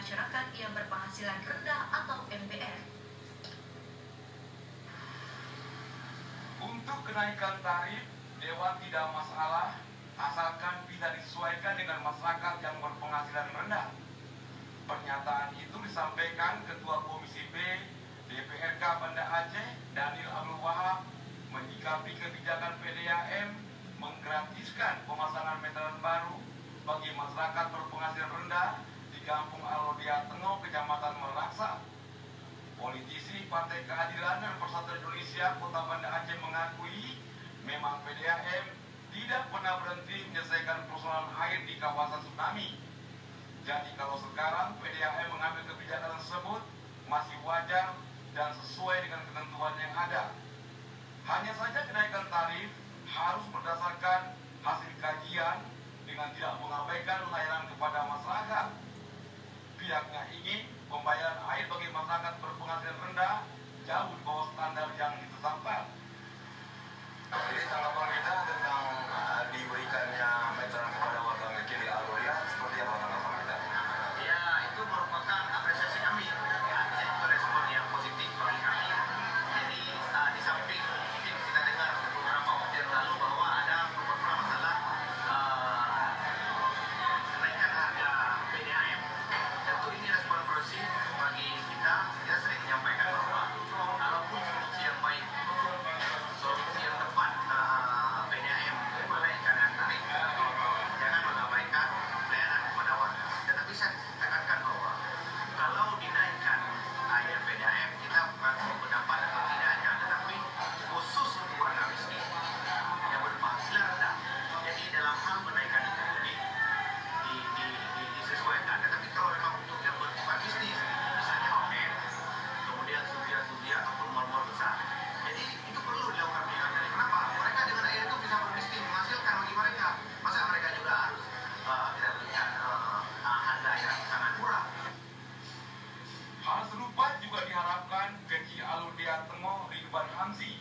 masyarakat yang berpenghasilan rendah atau MPR. Untuk kenaikan tarif, Dewan tidak masalah asalkan bisa disesuaikan dengan masyarakat yang berpenghasilan rendah. Pernyataan itu disampaikan Ketua Komisi B DPRK Banda Aceh, Daniel Abdul Wahab, menyikapi kebijakan PDAM menggratiskan pemasangan meteran baru bagi masyarakat berpenghasilan rendah di Kampung Alodia Tengah, Kecamatan Meraksa. Politisi Partai Keadilan dan Persatuan Indonesia Kota Banda Aceh mengakui memang PDAM tidak pernah berhenti menyelesaikan persoalan air di kawasan tsunami. Jadi kalau sekarang PDAM mengambil kebijakan tersebut masih wajar dan sesuai dengan ketentuan yang ada. Hanya saja kenaikan tarif harus berdasarkan hasil kajian dengan tidak mengabaikan layanan kepada masyarakat. Pihaknya ingin pembayaran air bagi masyarakat berpenghasilan rendah jauh di bawah standar yang ditetapkan. Jadi tanggapan kita tentang diberikannya meteran kepada warga kecil di Alodia seperti apa tanggapan kita? Ya, itu merupakan apresiasi kami. Ya, itu respon yang positif bagi kami. Jadi di samping mungkin kita dengar beberapa waktu yang lalu bahwa ada beberapa masalah kenaikan harga PDAM. Tentu ini respon positif bagi kita. Kita sering menyampaikan bahwa kalaupun solusi yang baik, solusi yang tepat PDAM menaikkan tarif, jangan mengabaikan layanan kepada warga. Tetapi saya tekankan bahwa kalau dinaikkan air PDAM, kita bukan berpendapat atau tidaknya, tetapi khusus untuk warga miskin yang berpenghasilan rendah. Jadi dalam hal menaikkan itu disesuaikan. Tetapi kalau memang untuk yang bersifat bisnis, misalnya hotel, kemudian studio ataupun mall-mall besar, jadi itu perlu dilakukan peningkatan. Kenapa? Mereka dengan air itu bisa berbisnis, menghasilkan bagi mereka. Masa mereka juga harus kita berikan harga yang sangat murah. Hal serupa juga diharapkan Keji Alodia Tengah Ridwan Hamzi.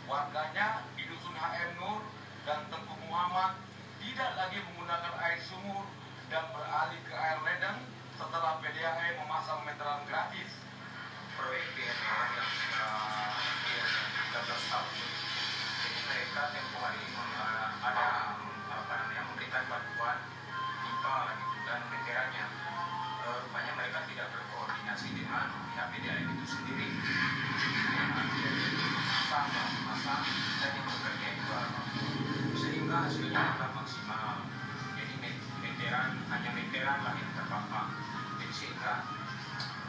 Warganya di Dusun HM Nur dan Tengku Muhammad tidak lagi menggunakan air sumur dan beralih ke air ledeng setelah PDAM memasang meteran gratis. Proyek PNR yang sudah 13 tahun. Jadi mereka tempoh hari ada memberikan bantuan pipa gitu dan meterannya. Rupanya mereka tidak berkoordinasi dengan pihak PDAM itu sendiri. Masa jadi bekerja itu sehingga hasilnya tidak maksimal. Jadi hanya meteran lah yang terpampang. Jadi sehingga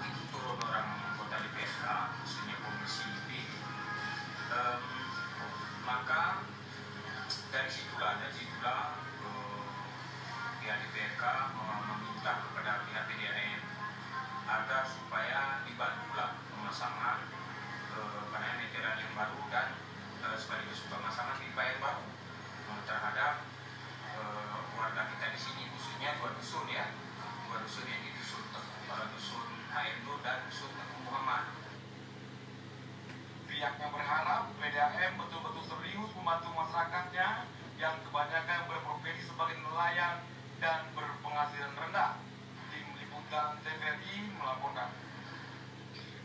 itu turun orang anggota DPRK, khususnya Komisi B. Maka dari situlah pihak DPRK meminta kepada pihak PDAM agar supaya dibantulah pemasangan meteran yang baru dan sekaligus pemasangan pipa yang baru terhadap warga kita di sini, khususnya dua dusun yang di dusun HM Nur dan dusun Tengku Muhammad. Pihaknya berharap PDAM betul-betul serius membantu masyarakatnya yang kebanyakan berprofesi sebagai nelayan dan berpenghasilan rendah. Tim Liputan TVRI melaporkan.